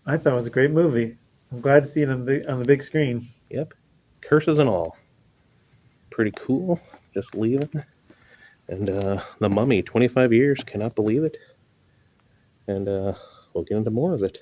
I thought it was a great movie. I'm glad to see it on the big screen. Yep. Curses and all. Pretty cool. Just leaving. And The Mummy, 25 years. Cannot believe it. And we'll get into more of it.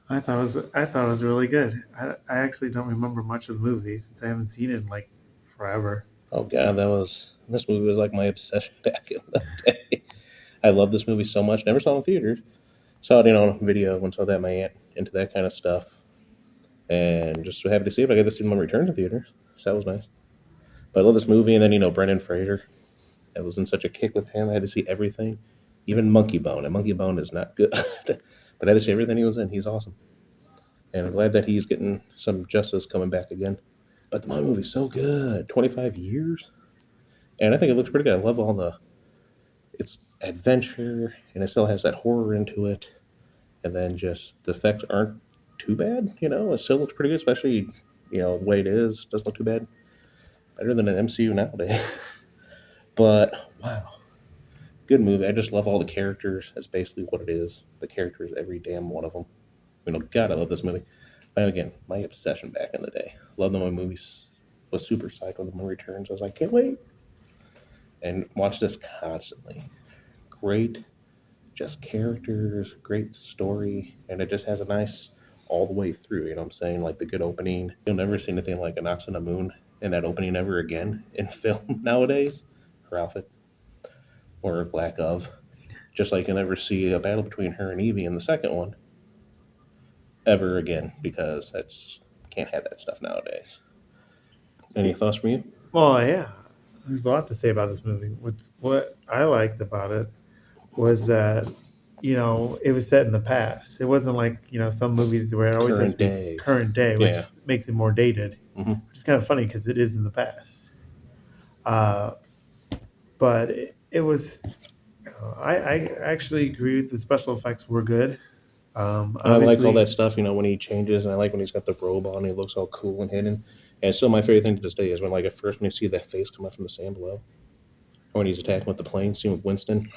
I thought it was really good. I actually don't remember much of the movie since I haven't seen it in like forever. Oh god, this movie was like my obsession back in the day. I love this movie so much. Never saw it in theaters. Saw it on video and saw that my aunt into that kind of stuff. And just so happy to see it. I got to see my return to theaters. So that was nice. But I love this movie, and then Brendan Fraser. I was in such a kick with him. I had to see everything, even Monkey Bone. And Monkey Bone is not good, but I had to see everything he was in. He's awesome, and I'm glad that he's getting some justice coming back again. But the Mummy movie's so good. 25 years, and I think it looks pretty good. I love it's adventure, and it still has that horror into it, and then just the effects aren't too bad. It still looks pretty good, especially the way it is. Doesn't look too bad. Better than an MCU nowadays. But wow, good movie. I just love all the characters. That's basically what it is. The characters, every damn one of them. God, I love this movie. But again, my obsession back in the day. Love them when movies. Was super psyched when the movie returns. I was like, can't wait. And watch this constantly. Great, just characters, great story, and it just has a nice all the way through. You know what I'm saying? Like the good opening. You'll never see anything like a Knocks on the Moon in that opening ever again in film nowadays. Or Alpha or lack of. Just like you'll never see a battle between her and Evie in the second one ever again because that's can't have that stuff nowadays. Any thoughts from you? Well, yeah, there's a lot to say about this movie. What I liked about it was that it was set in the past. It wasn't like some movies where it always has to Current be day. current day, which Yeah. makes it more dated. Hmm. Which is kind of funny because it is in the past. Uh, but it was. I actually agree with the special effects were good. And I like all Obviously, that stuff, when he changes, and I like when he's got the robe on, he looks all cool and hidden. And still, my favorite thing to this day is when, like, at first, when you see that face come up from the sand below, or when he's attacking with the plane, scene with Winston,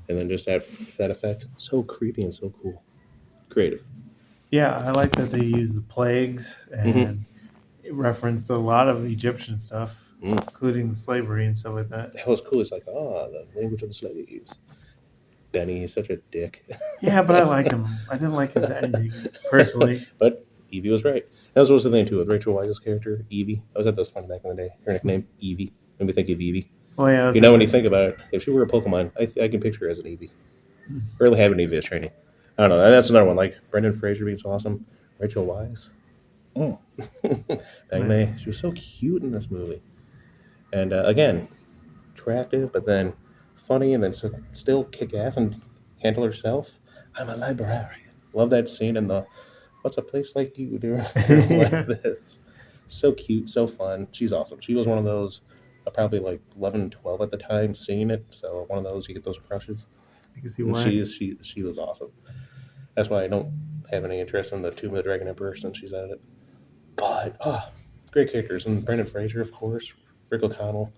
and then just that effect. So creepy and so cool. Creative. yeah, I like that they use the plagues Mm-hmm. and it referenced a lot of Egyptian stuff, Mm. including slavery and stuff like that. That was cool. It's like, the language of the slaves. Benny is such a dick. Yeah, but I liked him. I didn't like his ending personally. But Evie was right. That was the thing, too, with Rachel Weisz's character, Evie. I was at those fun back in the day. Her nickname, Evie. Made me think of Evie. Oh yeah, When you think about it, if she were a Pokemon, I can picture her as an Eevee. Really have an Eevee as training. I don't know. That's another one. Like Brendan Fraser being so awesome. Rachel Weisz. Mm. Magme. She was so cute in this movie. And again, attractive, but then funny, and then still kick ass and handle herself. I'm a librarian. Love that scene in the what's a place like you do like this. So cute, so fun. She's awesome. She was one of those probably like 11, 12 at the time seeing it. So one of those you get those crushes. I can see And why. she was awesome. That's why I don't have any interest in the Tomb of the Dragon Emperor since she's at it. But great characters, and Brendan Fraser, of course, Rick O'Connell,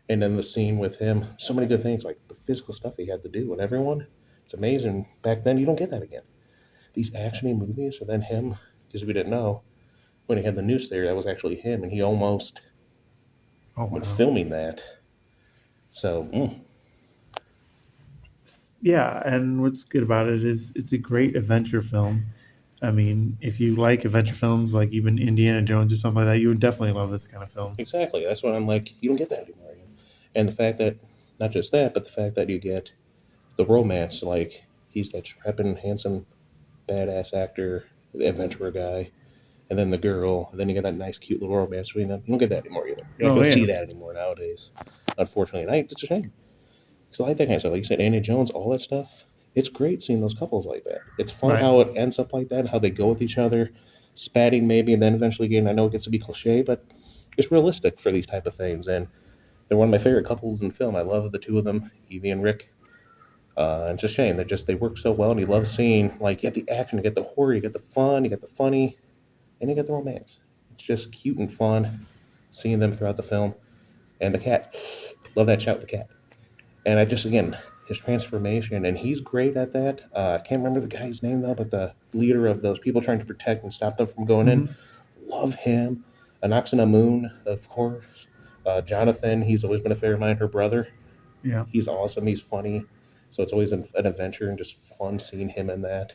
and then the scene with him. So many good things, like the physical stuff he had to do, and everyone. It's amazing. Back then, you don't get that again. These actiony movies, or then him, because we didn't know when he had the noose there, that was actually him, and he almost Oh when wow. filming that. So Yeah, and what's good about it is it's a great adventure film. I mean, if you like adventure films, like even Indiana Jones or something like that, you would definitely love this kind of film. exactly, that's what I'm like. You don't get that anymore. And the fact that not just that, but the fact that you get the romance, like he's that strapping, handsome, badass actor, adventurer guy, and then the girl, and then you get that nice, cute little romance between them. You don't get that anymore either. You're not Oh going to see yeah, that anymore nowadays, unfortunately. And it's a shame because I like that kind of stuff. Like you said, Andy Jones, all that stuff. It's great seeing those couples like that. It's fun right. how it ends up like that, how they go with each other, spatting maybe, and then eventually again. I know it gets to be cliche, but it's realistic for these type of things, and they're one of my favorite couples in film. I love the two of them, Evie and Rick. It's a shame they work so well, and you love seeing like you get the action, you get the horror, you get the fun, you get the funny. and you get the romance. It's just cute and fun seeing them throughout the film. And the cat, love that chat with the cat. And I just, again, his transformation, and he's great at that. I can't remember the guy's name though, but the leader of those people trying to protect and stop them from going in. Love him. Anaxina Moon, of course. Jonathan, he's always been a favorite of mine, her brother. Yeah. He's awesome. He's funny. So it's always an adventure and just fun seeing him in that.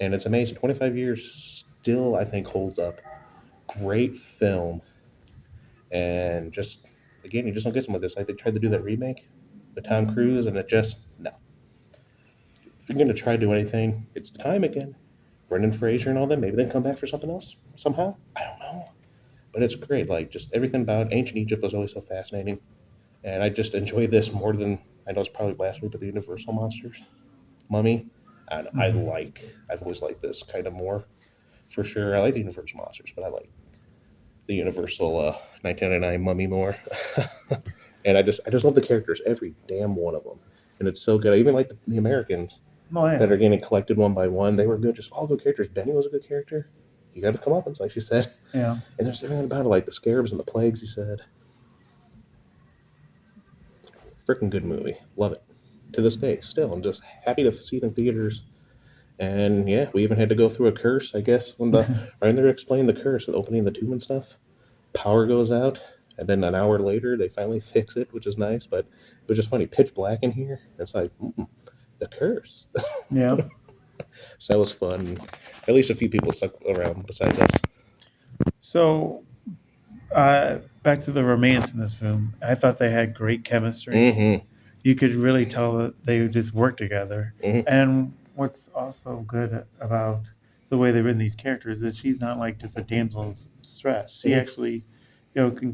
And it's amazing. 25 years still, I think, holds up. Great film. And just, again, you just don't get some of this. Like they tried to do that remake with Tom Cruise, and it just, no. If you're going to try to do anything, it's the time again. Brendan Fraser and all that, maybe they can come back for something else somehow. I don't know. But it's great. Like, just everything about ancient Egypt was always so fascinating. And I just enjoy this more than, I know it's probably blasphemy, but the Universal monsters. Mummy. I don't know. I've always liked this kind of more, for sure. I like the Universal monsters, but I like the Universal 1999 Mummy more. And I just love the characters, every damn one of them. And it's so good. I even like the Americans that are getting collected one by one. They were good, just all good characters. Benny was a good character. You got to come up, like she said. Yeah. And there's everything about it, like the scarabs and the plagues, you said. Freaking good movie. Love it. To this day, still. I'm just happy to see it in theaters. And yeah, we even had to go through a curse, I guess, when right there explaining the curse, opening the tomb and stuff. Power goes out, and then an hour later, they finally fix it, which is nice. But it was just funny. Pitch black in here. It's like, the curse. Yeah. So that was fun. At least a few people stuck around besides us. So, back to the romance in this film. I thought they had great chemistry. Mm-hmm. You could really tell that they just work together. Mm-hmm. And what's also good about the way they've written these characters is she's not like just a damsel in distress. She actually,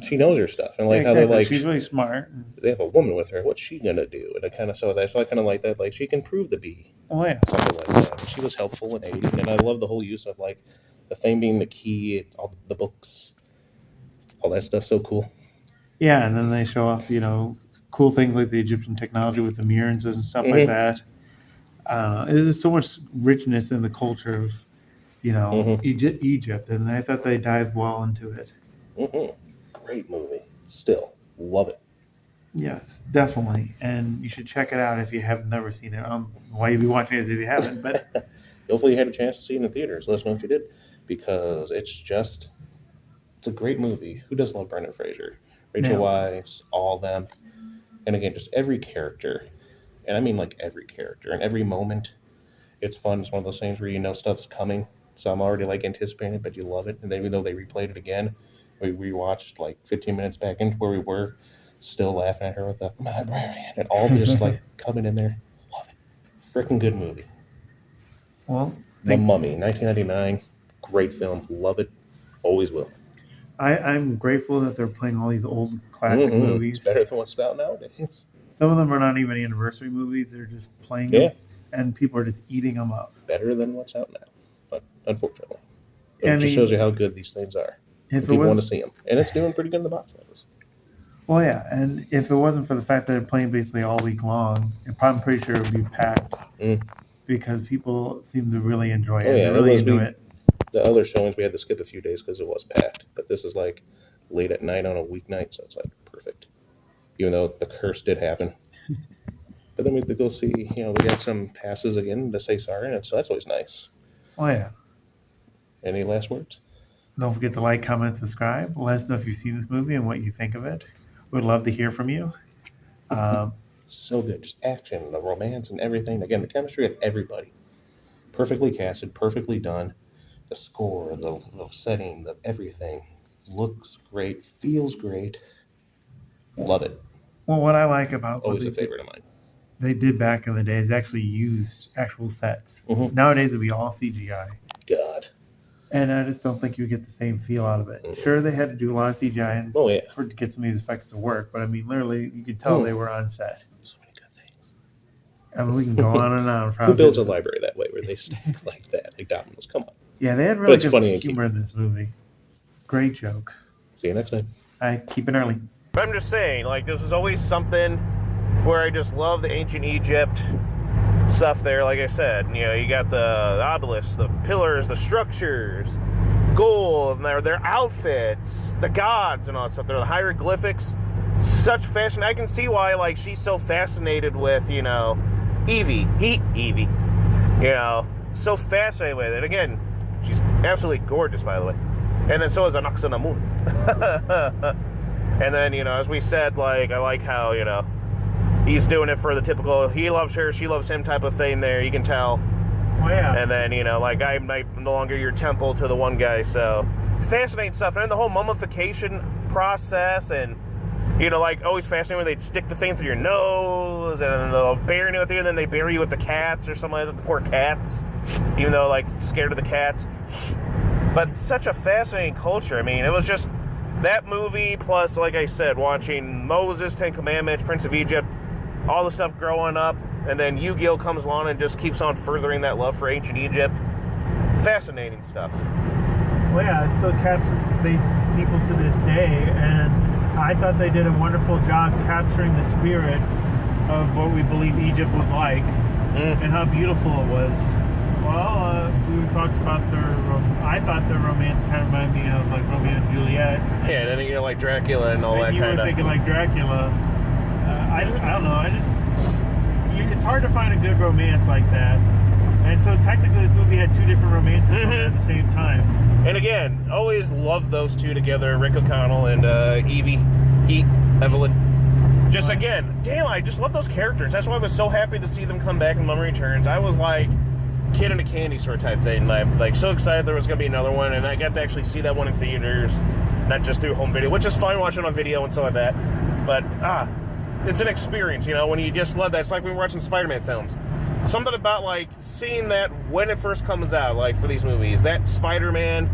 she knows her stuff, and like yeah, how they're exactly. like, she's really smart. they have a woman with her. What's she gonna do? And I kind of saw that, so I kind of like that. Like she can prove to be Yeah. something like that. And she was helpful in aiding, and I love the whole use of like the fame being the key, all the books, all that stuff. So cool. Yeah, and then they show off, cool things like the Egyptian technology with the mirrors and stuff like that. There's so much richness in the culture of, Egypt, and I thought they dived well into it. Great movie. Still love it. Yes, definitely, and you should check it out if you have never seen it. Why you'd be watching it if you haven't, but hopefully you had a chance to see it in the theaters. Let us know if you did, because it's a great movie. Who doesn't love Brendan Fraser? Rachel Weisz, all them. And again, just every character. And I mean like every character and every moment. It's fun. It's one of those things where you know stuff's coming. So I'm already like anticipating it, but you love it. And then even though they replayed it again, we rewatched like 15 minutes back into where we were, still laughing at her with the librarian and all this like coming in there. Love it. Freaking good movie. Well, The Mummy, 1999. Great film. Love it. Always will. I'm grateful that they're playing all these old classic movies. It's better than what's out nowadays. Some of them are not even anniversary movies. They're just playing them, and people are just eating them up. Better than what's out now, but unfortunately. It just shows you how good these things are. People want to see them. And it's doing pretty good in the box office. Well, yeah, and if it wasn't for the fact that they're playing basically all week long, I'm pretty sure it would be packed because people seem to really enjoy it. Yeah, really into it. The other showings we had to skip a few days because it was packed, but this is like late at night on a weeknight, so it's like perfect. Even though the curse did happen, but then we had to go see. We got some passes again to say sorry, and so that's always nice. Oh yeah. Any last words? Don't forget to like, comment, subscribe. Let us know if you've seen this movie and what you think of it. We'd love to hear from you. So good, just action, the romance, and everything. Again, the chemistry of everybody, perfectly casted, perfectly done. The score, the setting, the everything looks great, feels great. Love it. Well, what I like about always a favorite of mine. They did back in the day is actually used actual sets. Nowadays it'd be all CGI. God. And I just don't think you get the same feel out of it. Sure, they had to do a lot of CGI to get some of these effects to work, but I mean, literally, you could tell they were on set. So many good things. I mean, we can go on and on. Who builds a library that way where they stack like that? Like Domino's, come on. Yeah, they had really good humor in this movie. Great jokes. See you next time. Keep it early. But I'm just saying, like, this is always something where I just love the ancient Egypt stuff there. Like I said, you got the obelisks, the pillars, the structures, gold, and their outfits, the gods and all that stuff. They're the hieroglyphics. Such fashion. I can see why, like, she's so fascinated with, you know, Evie. Evie. You know, so fascinated with it. Again, she's absolutely gorgeous, by the way. And then so is Anaxanamun. And then, you know, as we said, like, I like how, you know, he's doing it for the typical, he loves her, she loves him type of thing there. You can tell. Oh, yeah. And then, you know, like, I'm no longer your temple to the one guy. So, fascinating stuff. And then the whole mummification process, and, you know, like, always fascinating when they stick the thing through your nose, and then they'll bury you with you, and then they bury you with the cats or something like that, the poor cats, even though, like, scared of the cats. But such a fascinating culture. I mean, it was just that movie, plus, like I said, watching Moses, Ten Commandments, Prince of Egypt, all the stuff growing up, and then Yu-Gi-Oh! Comes along and just keeps on furthering that love for ancient Egypt. Fascinating stuff. Well, yeah, it still captivates people to this day, and I thought they did a wonderful job capturing the spirit of what we believe Egypt was like, and how beautiful it was. Well, we talked about I thought their romance kind of reminded me of, like, Romeo and Juliet. Yeah, and then, you know, like Dracula and all that kind of... You were thinking like Dracula. I don't know, it's hard to find a good romance like that. And so technically this movie had two different romances at the same time. And again, always loved those two together, Rick O'Connell and Evie, Evelyn. Just again, damn, I just love those characters. That's why I was so happy to see them come back in Mummy Returns. I was like kid in a candy store type thing. I'm like so excited there was going to be another one, and I got to actually see that one in theaters, not just through home video, which is fine watching on video and stuff like that. But it's an experience, you know, when you just love that. It's like when we're watching Spider-Man films. Something about, like, seeing that when it first comes out, like, for these movies, that Spider-Man,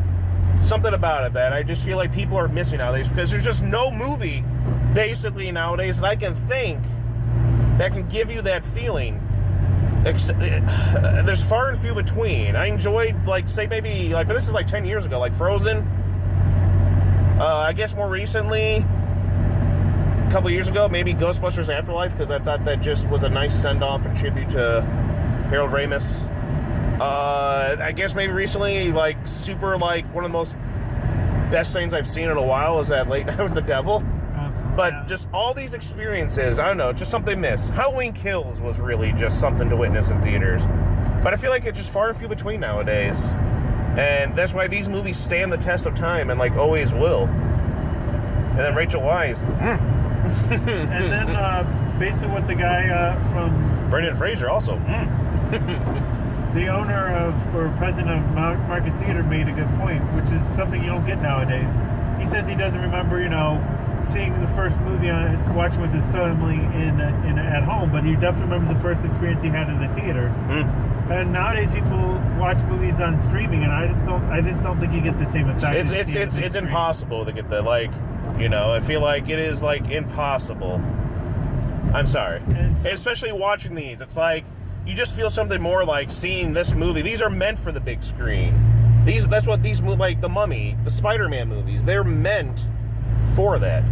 something about it that I just feel like people are missing nowadays, because there's just no movie, basically, nowadays that I can think that can give you that feeling. There's far and few between. I enjoyed, like, say maybe, like, but this is like 10 years ago, like Frozen. I guess more recently, a couple years ago, maybe Ghostbusters Afterlife, because I thought that just was a nice send-off and tribute to Harold Ramis. I guess maybe recently, like, super, like, one of the most best things I've seen in a while is that Late Night with the Devil. But yeah. Just all these experiences, I don't know, just something missed. Halloween Kills was really just something to witness in theaters. But I feel like it's just far and few between nowadays. And that's why these movies stand the test of time and, like, always will. And then Rachel Weisz. And then basically what the guy from... Brendan Fraser also. The owner of, or president of Marcus Theater made a good point, which is something you don't get nowadays. He says he doesn't remember, you know, seeing the first movie watching with his family at home, but he definitely remembers the first experience he had in a theater. And nowadays people watch movies on streaming, and I just don't think you get the same effect. It's impossible to get that. Like, you know, I feel like it is, like, impossible. I'm sorry. And especially watching these, it's like you just feel something more like seeing this movie. These are meant for the big screen. That's what these movies, like The Mummy, the Spider-Man movies, they're meant for that.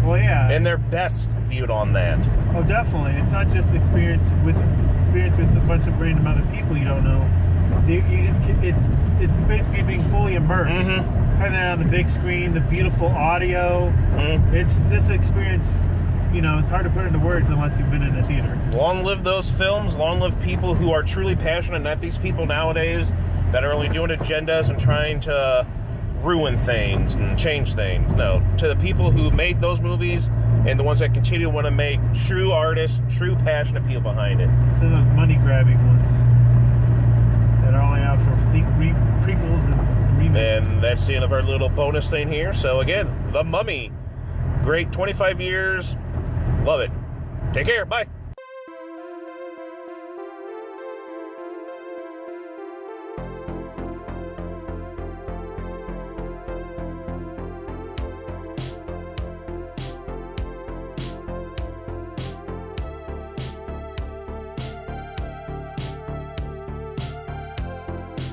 Well, yeah. And they're best viewed on that. Oh, definitely. It's not just experience with a bunch of random other people you don't know. It's basically being fully immersed. Having that on the big screen, the beautiful audio. It's this experience. You know, it's hard to put into words unless you've been in a theater. Long live those films. Long live people who are truly passionate, not these people nowadays that are only doing agendas and trying to ruin things and change things. No, to the people who made those movies and the ones that continue to want to make true artists, true passionate people behind it. So those money-grabbing ones that are only out for prequels and remakes. And that's the end of our little bonus thing here. So again, The Mummy. Great 25 years. Love it. Take care. Bye.